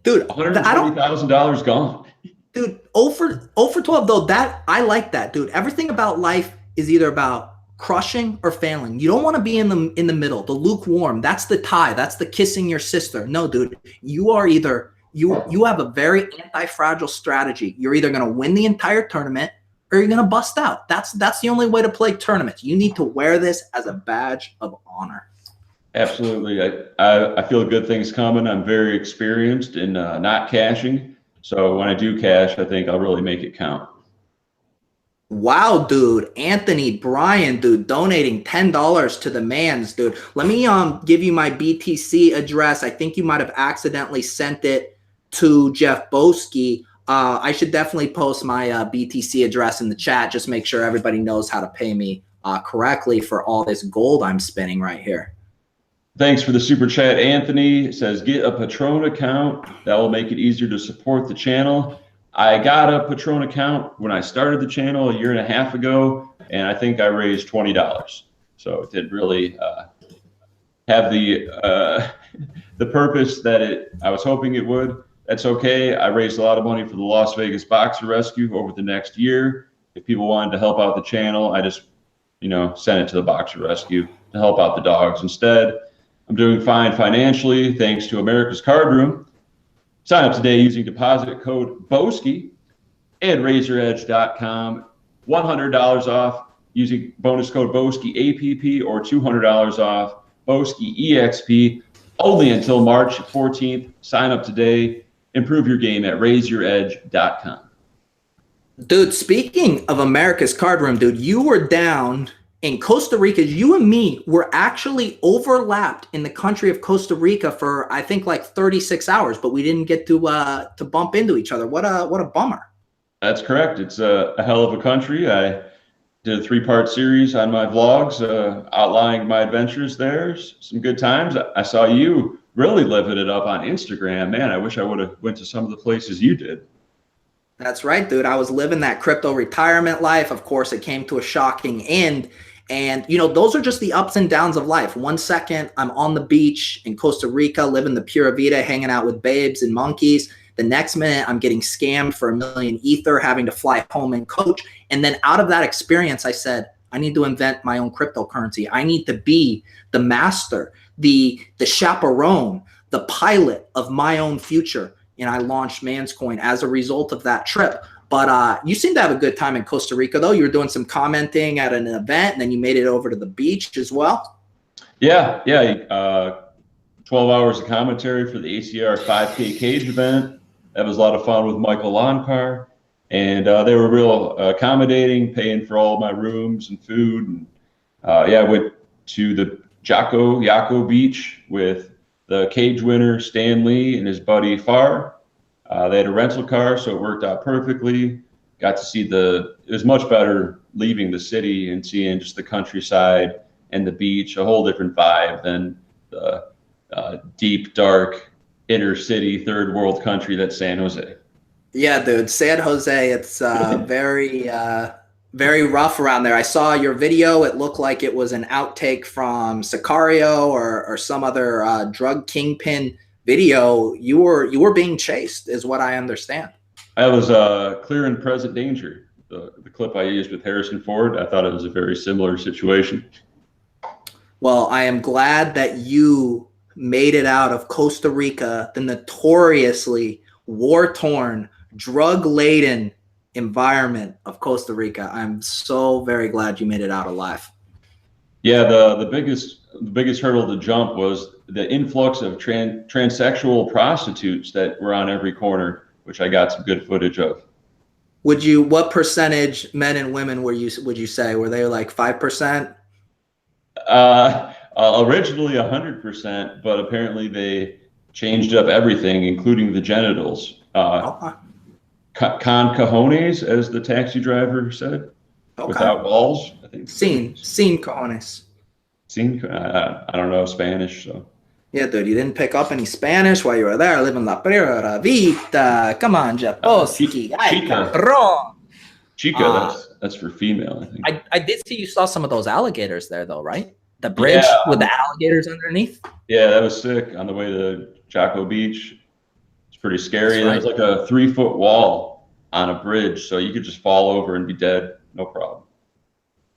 Dude, $120,000 gone. Dude, 0 for 12, though, that I like that, dude. Everything about life is either about crushing or failing. You don't want to be in the middle, the lukewarm. That's the tie. That's the kissing your sister. No, dude, you are either you have a very anti-fragile strategy. You're either going to win the entire tournament or you're going to bust out. That's the only way to play tournaments. You need to wear this as a badge of honor. Absolutely. I feel good things coming. I'm very experienced in not cashing. So when I do cash, I think I'll really make it count. Wow, dude. Anthony, Brian, dude, donating $10 to TheManz, dude. Let me give you my BTC address. I think you might have accidentally sent it to Jeff Boski. I should definitely post my BTC address in the chat. Just make sure everybody knows how to pay me correctly for all this gold I'm spinning right here. Thanks for the super chat, Anthony. It says, get a Patron account. That will make it easier to support the channel. I got a Patron account when I started the channel a year and a half ago, and I think I raised $20. So it didn't really have the purpose that I was hoping it would. That's okay. I raised a lot of money for the Las Vegas Boxer Rescue over the next year. If people wanted to help out the channel, I just, sent it to the Boxer Rescue to help out the dogs instead. I'm doing fine financially thanks to America's Card Room. Sign up today using deposit code BOSKI and RazorEdge.com. $100 off using bonus code BOSKIAPP or $200 off BOSKIEXP only until March 14th. Sign up today. Improve your game at RazorEdge.com. Dude, speaking of America's Card Room, dude, you were down in Costa Rica. You and me were actually overlapped in the country of Costa Rica for, I think, like 36 hours, but we didn't get to bump into each other. What a bummer. That's correct. It's a hell of a country. I did a 3-part series on my vlogs outlining my adventures there. Some good times. I saw you really living it up on Instagram. Man, I wish I would have went to some of the places you did. That's right, dude. I was living that crypto retirement life. Of course, it came to a shocking end. And, those are just the ups and downs of life. 1 second, I'm on the beach in Costa Rica, living the pura vida, hanging out with babes and monkeys. The next minute, I'm getting scammed for $1 million Ether, having to fly home and coach. And then out of that experience, I said, I need to invent my own cryptocurrency. I need to be the master, the chaperone, the pilot of my own future. And I launched ManzCoin as a result of that trip. But you seem to have a good time in Costa Rica, though. You were doing some commenting at an event, and then you made it over to the beach as well. Yeah. 12 hours of commentary for the ACR 5K cage event. That was a lot of fun with Michael Loncar. And they were real accommodating, paying for all my rooms and food. And I went to the Yaco Beach with the cage winner, Stan Lee, and his buddy Farr. They had a rental car, so it worked out perfectly. Got to see it was much better leaving the city and seeing just the countryside and the beach, a whole different vibe than the deep, dark, inner city, third world country that's San Jose. Yeah, dude, San Jose, it's very rough around there. I saw your video. It looked like it was an outtake from Sicario or some other drug kingpin video. You were being chased, is what I understand. I was Clear and Present Danger, the clip I used with Harrison Ford. I thought it was a very similar situation. Well, I am glad that you made it out of Costa Rica, the notoriously war-torn, drug-laden environment of Costa Rica. I'm so very glad you made it out alive. Yeah, the biggest hurdle to jump was the influx of transsexual prostitutes that were on every corner, which I got some good footage of. What percentage men and women would you say? Were they like 5%? Originally 100%, but apparently they changed up everything, including the genitals. Okay. Con cojones, as the taxi driver said, without balls. I think. Sin cojones. Sin. I don't know Spanish, so. Yeah, dude, you didn't pick up any Spanish while you were there living la pura vida. Come on, Boski. Chica, that's for female, I think. I did see you saw some of those alligators there, though, right? The bridge with the alligators underneath. Yeah, that was sick on the way to Jocko Beach. It's pretty scary. There was like a 3-foot wall on a bridge, so you could just fall over and be dead, no problem.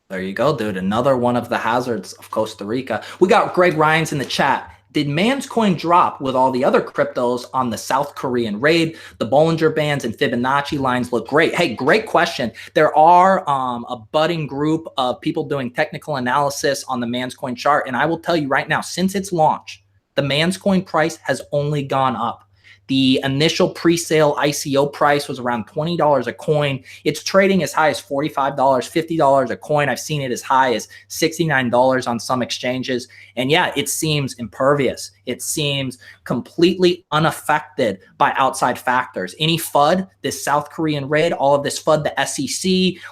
There you go, dude. Another one of the hazards of Costa Rica. We got Greg Ryans in the chat. Did ManzCoin drop with all the other cryptos on the South Korean raid? The Bollinger Bands and Fibonacci lines look great. Hey, great question. There are a budding group of people doing technical analysis on the ManzCoin chart. And I will tell you right now, since its launch, the ManzCoin price has only gone up. The initial pre-sale ICO price was around $20 a coin. It's trading as high as $45, $50 a coin. I've seen it as high as $69 on some exchanges. And yeah, it seems impervious. It seems completely unaffected by outside factors. Any FUD, this South Korean raid, all of this FUD, the SEC,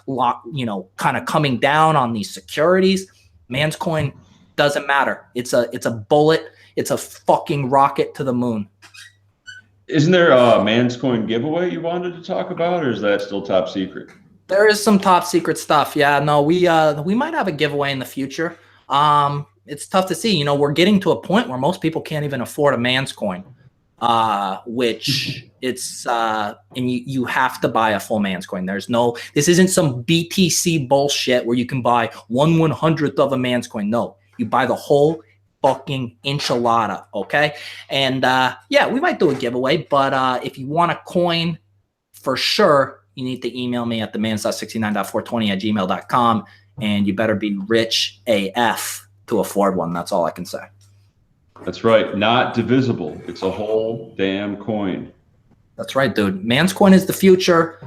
kind of coming down on these securities, ManzCoin doesn't matter. It's a bullet. It's a fucking rocket to the moon. Isn't there a ManzCoin giveaway you wanted to talk about, or is that still top secret? There is some top secret stuff. Yeah, no, we might have a giveaway in the future. It's tough to see. We're getting to a point where most people can't even afford a ManzCoin, which it's and you have to buy a full ManzCoin. This isn't some BTC bullshit where you can buy 1/100th of a ManzCoin. No, you buy the whole fucking enchilada, okay? And yeah, we might do a giveaway, but if you want a coin for sure, you need to email me at themanz.69.420@gmail.com, and you better be rich AF to afford one. That's all I can say. That's right. Not divisible. It's a whole damn coin. That's right, dude. ManzCoin is the future.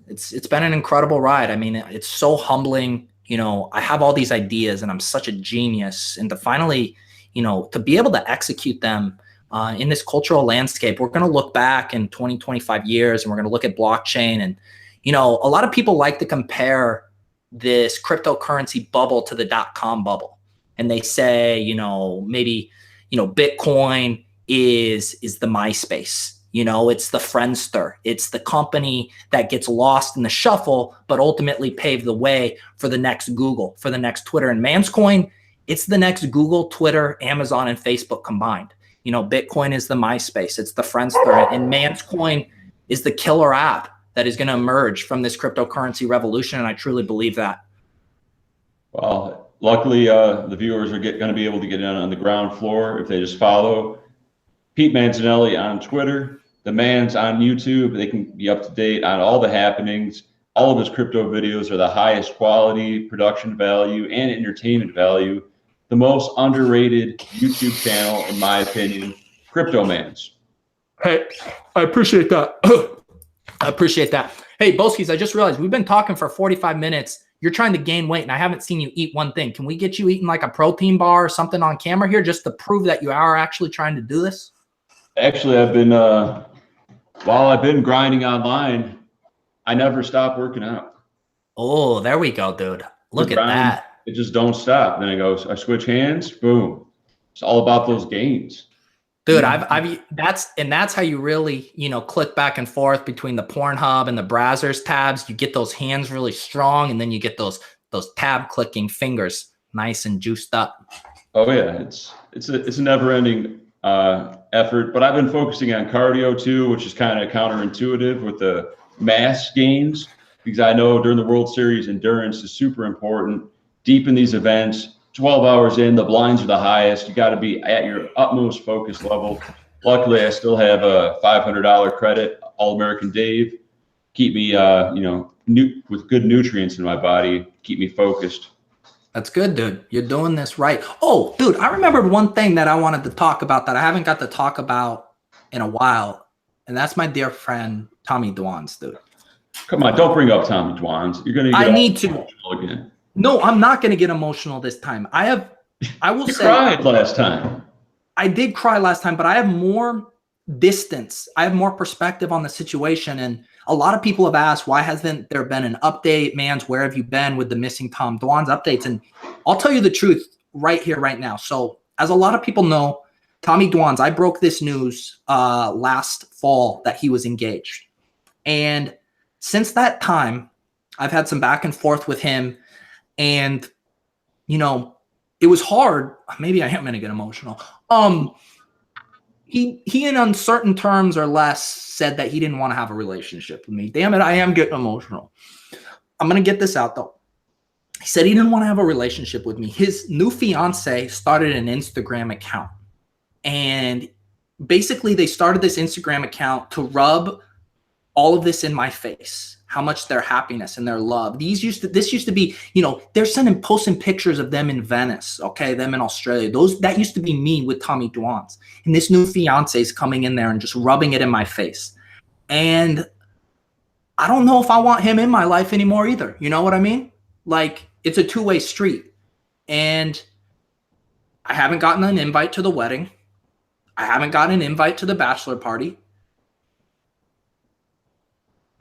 It's been an incredible ride. I mean, it's so humbling. I have all these ideas and I'm such a genius. And to finally, to be able to execute them in this cultural landscape, we're going to look back in 20, 25 years and we're going to look at blockchain. And, a lot of people like to compare this cryptocurrency bubble to the .com bubble. And they say, maybe, Bitcoin is the MySpace. It's the Friendster. It's the company that gets lost in the shuffle, but ultimately paved the way for the next Google, for the next Twitter. And ManzCoin, it's the next Google, Twitter, Amazon, and Facebook combined. Bitcoin is the MySpace. It's the Friendster. And ManzCoin is the killer app that is going to emerge from this cryptocurrency revolution. And I truly believe that. Well, luckily, the viewers are going to be able to get in on the ground floor if they just follow Pete Manzinelli on Twitter, TheManz on YouTube. They can be up to date on all the happenings. All of his crypto videos are the highest quality, production value, and entertainment value. The most underrated YouTube channel, in my opinion, CryptoManz. Hey, I appreciate that. I appreciate that. Hey, Boskis, I just realized we've been talking for 45 minutes. You're trying to gain weight, and I haven't seen you eat one thing. Can we get you eating like a protein bar or something on camera here just to prove that you are actually trying to do this? Actually, I've been, while I've been grinding online, I never stop working out. Oh, there we go, dude. Look at that. It just don't stop. Then I switch hands, boom. It's all about those gains. Dude, that's how you really, click back and forth between the Pornhub and the Brazzers tabs. You get those hands really strong, and then you get those tab clicking fingers nice and juiced up. Oh yeah, it's a never ending effort, but I've been focusing on cardio too, which is kind of counterintuitive with the mass gains, because I know during the World Series, endurance is super important. Deep in these events, 12 hours in, the blinds are the highest. You got to be at your utmost focus level. Luckily, I still have a $500 credit, All-American Dave, keep me, with good nutrients in my body, keep me focused. That's good, dude. You're doing this right. Oh, dude, I remembered one thing that I wanted to talk about that I haven't got to talk about in a while, and that's my dear friend Tommy Dwan's, dude. Come on, don't bring up Tommy Dwan's. You're gonna get I need to again. No, I'm not going to get emotional this time. I have I will You say cried last time. I did cry last time, but I have more distance. I have more perspective on the situation. And a lot of people have asked, why hasn't there been an update? Manz, where have you been with the missing Tom Dwan's updates? And I'll tell you the truth right here, right now. So as a lot of people know, Tommy Dwan's, I broke this news last fall that he was engaged. And since that time, I've had some back and forth with him. And, you know, it was hard. Maybe I am going to get emotional. He in uncertain terms or less said that he didn't want to have a relationship with me. Damn it, I am getting emotional. I'm going to get this out though. He said he didn't want to have a relationship with me. His new fiance started an Instagram account. And basically they started this Instagram account to rub all of this in my face. How much their happiness and their love. This used to be, you know, they're posting pictures of them in Venice, okay, them in Australia. That used to be me with Tommy Dwan's. And this new fiance is coming in there and just rubbing it in my face. And I don't know if I want him in my life anymore either. You know what I mean? Like, it's a two-way street. And I haven't gotten an invite to the wedding. I haven't gotten an invite to the bachelor party.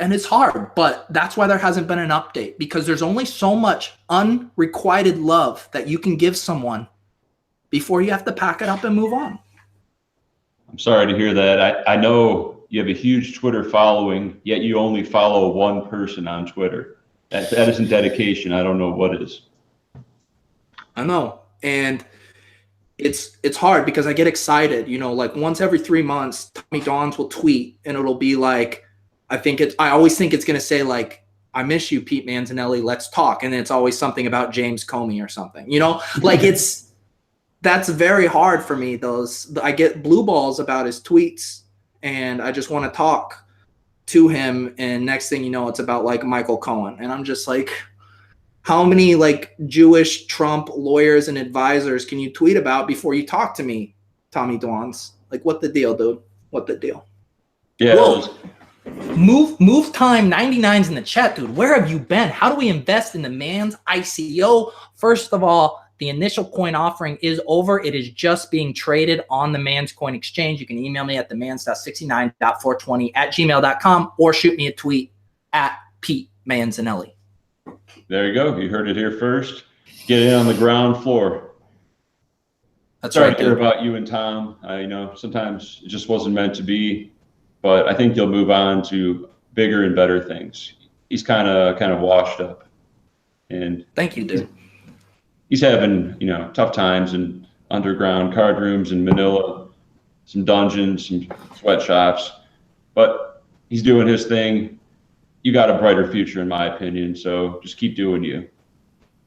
And it's hard, but that's why there hasn't been an update, because there's only so much unrequited love that you can give someone before you have to pack it up and move on. I'm sorry to hear that. I know you have a huge Twitter following, yet you only follow one person on Twitter. That isn't dedication. I don't know what is. I know. And it's hard because I get excited, you know, like once every 3 months, Tommy Dwan's will tweet and it'll be like, I always think it's going to say like, I miss you, Pete Manzinelli, let's talk. And then it's always something about James Comey or something, you know, like that's very hard for me. I get blue balls about his tweets and I just want to talk to him. And next thing you know, it's about like Michael Cohen. And I'm just like, how many like Jewish Trump lawyers and advisors can you tweet about before you talk to me, Tommy Dwan's? Like, what the deal, dude? What the deal? Yeah. Move time 99's in the chat, dude. Where have you been? How do we invest in the Manz ICO? First of all, the initial coin offering is over. It is just being traded on the ManzCoin exchange. You can email me at themanz.69.420@gmail.com or shoot me a tweet at Pete Manzinelli. There you go. You heard it here first. Get in on the ground floor. That's Sorry right. to hear about you and Tom. You know, sometimes it just wasn't meant to be. But I think you'll move on to bigger and better things. He's kind of washed up, and thank you, dude. He's having, you know, tough times in underground card rooms in Manila, some dungeons, some sweatshops, but he's doing his thing. You got a brighter future, in my opinion. So just keep doing you.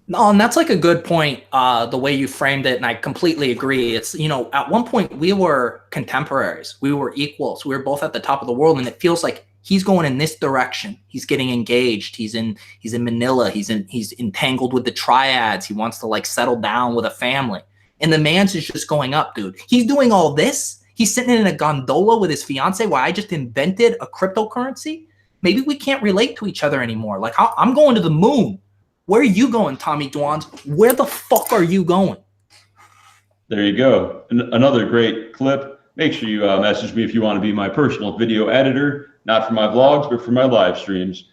No, and that's like a good point, the way you framed it, and I completely agree. It's, you know, at one point we were contemporaries. We were equals. We were both at the top of the world, and it feels like he's going in this direction. He's getting engaged. He's in Manila. He's entangled with the triads. He wants to like settle down with a family. And the Manz is just going up, dude. He's doing all this. He's sitting in a gondola with his fiance while I just invented a cryptocurrency. Maybe we can't relate to each other anymore. Like, I'm going to the moon. Where are you going, Tommy Dwan's? Where the fuck are you going? There you go. Another great clip. Make sure you message me if you want to be my personal video editor, not for my vlogs, but for my live streams.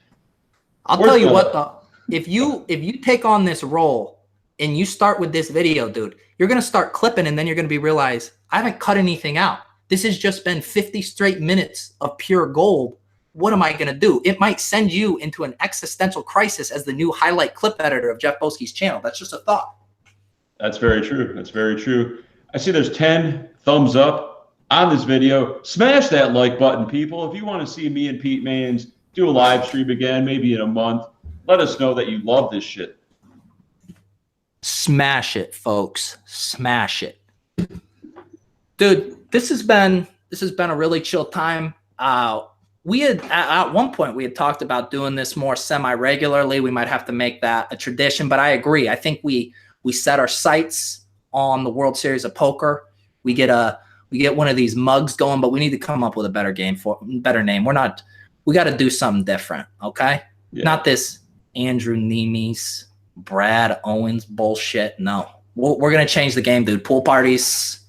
I'll tell you what, if you take on this role and you start with this video, dude, you're going to start clipping and then you're going to realize I haven't cut anything out. This has just been 50 straight minutes of pure gold. What am I going to do? It might send you into an existential crisis as the new highlight clip editor of Jeff Boski's channel. That's just a thought. That's very true. That's very true. I see there's 10 thumbs up on this video. Smash that like button, people. If you want to see me and Pete Manz do a live stream again, maybe in a month, let us know that you love this shit. Smash it, folks. Smash it. Dude, this has been a really chill time. We had at one point we had talked about doing this more semi-regularly. We might have to make that a tradition, but I agree. I think we set our sights on the World Series of Poker. We get one of these mugs going, but we need to come up with a better name. We got to do something different, okay? Yeah. Not this Andrew Nemes, Brad Owens bullshit. No, We're gonna change the game, dude. Pool parties,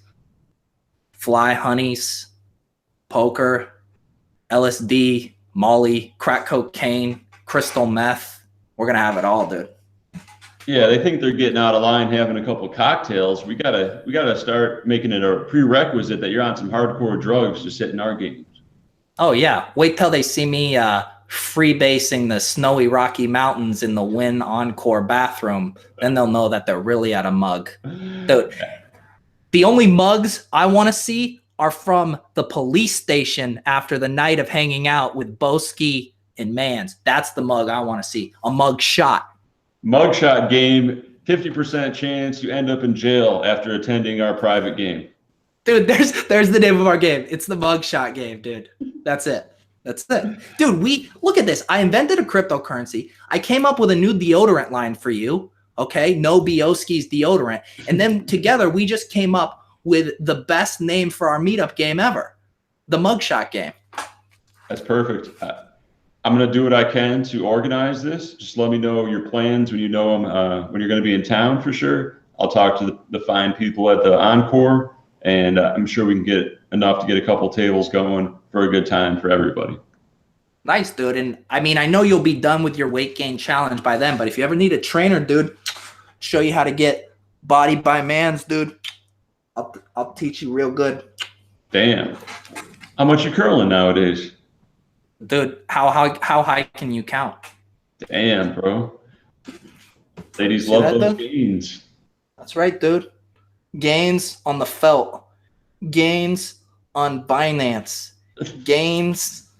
fly honeys, poker, LSD, Molly, crack cocaine, crystal meth. We're gonna have it all, dude. Yeah, they think they're getting out of line having a couple cocktails. We gotta start making it a prerequisite that you're on some hardcore drugs to sit in our games. Oh yeah, wait till they see me freebasing the snowy Rocky Mountains in the Wynn Encore bathroom. Then they'll know that they're really at a mug. Dude, the only mugs I want to see are from the police station after the night of hanging out with Boski and Manz. That's the mug I want to see. A mug shot. MugShot game, 50% chance you end up in jail after attending our private game. Dude, there's the name of our game. It's the MugShot game, dude. That's it. That's it. Dude, look at this. I invented a cryptocurrency. I came up with a new deodorant line for you. Okay, no Boski's deodorant. And then together we just came up with the best name for our meetup game ever, the MugShot game. That's perfect. I'm going to do what I can to organize this. Just let me know your plans when you know them, when you're going to be in town for sure. I'll talk to the fine people at the Encore, and I'm sure we can get enough to get a couple tables going for a good time for everybody. Nice, dude. And I mean, I know you'll be done with your weight gain challenge by then, but if you ever need a trainer, dude, show you how to get body by Manz, dude, I'll teach you real good. Damn. How much you curling nowadays? Dude, how high can you count? Damn, bro. Ladies love those gains. That's right, dude. Gains on the felt. Gains on Binance. Gains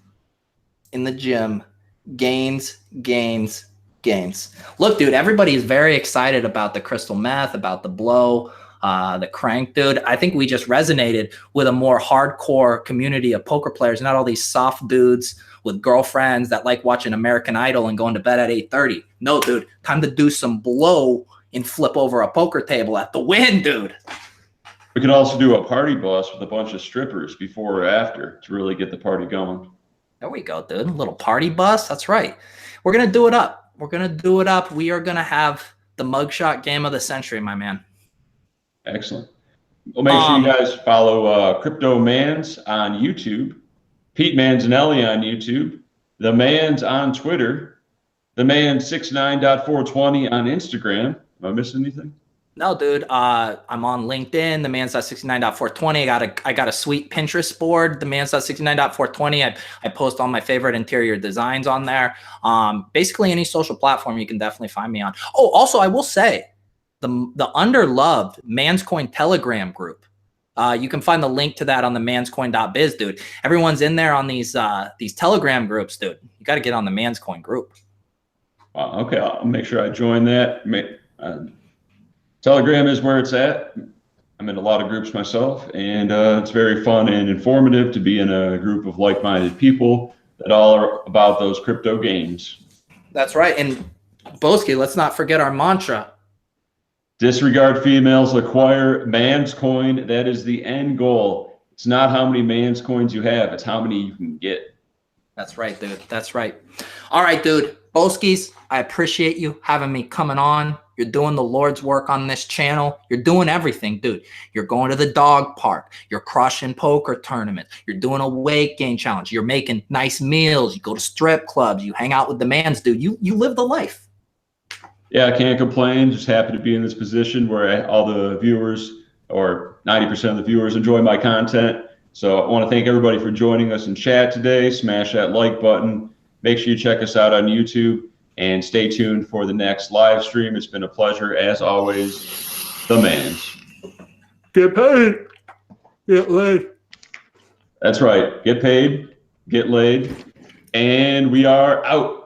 in the gym. Gains. Look, dude, everybody is very excited about the crystal meth, about the blow, the crank, dude. I think we just resonated with a more hardcore community of poker players, not all these soft dudes with girlfriends that like watching American Idol and going to bed at 8:30. No, dude, time to do some blow and flip over a poker table at the Wynn, dude. We could also do a party bus with a bunch of strippers before or after to really get the party going. There we go, dude. A little party bus. That's right. We're going to do it up. We're going to do it up. We are going to have the MugShot game of the century, my man. Excellent. Well, make sure you guys follow CryptoManz on YouTube, Pete Manzinelli on YouTube, TheManz on Twitter, TheManz69.420 on Instagram. Am I missing anything? No, dude. I'm on LinkedIn, TheManz.69.420. I got a sweet Pinterest board, TheManz.69.420. I post all my favorite interior designs on there. Basically, any social platform you can definitely find me on. Oh, also, I will say, the underloved ManzCoin Telegram group. You can find the link to that on the ManzCoin.biz, dude. Everyone's in there on these Telegram groups, dude. You got to get on the ManzCoin group. Okay, I'll make sure I join that. Telegram is where it's at. I'm in a lot of groups myself, and it's very fun and informative to be in a group of like-minded people that all are about those crypto games. That's right. And Boski, let's not forget our mantra. Disregard females, acquire ManzCoin. That is the end goal. It's not how many ManzCoins you have, it's how many you can get. That's right, dude. That's right. All right, dude. Boskis, I appreciate you having me coming on. You're doing the Lord's work on this channel. You're doing everything, dude. You're going to the dog park. You're crushing poker tournaments. You're doing a weight gain challenge. You're making nice meals. You go to strip clubs. You hang out with the Manz, dude. You live the life. Yeah, I can't complain. Just happy to be in this position where all the viewers, or 90% of the viewers, enjoy my content. So I want to thank everybody for joining us in chat today. Smash that like button. Make sure you check us out on YouTube and stay tuned for the next live stream. It's been a pleasure, as always. TheManz. Get paid. Get laid. That's right. Get paid, get laid, and we are out.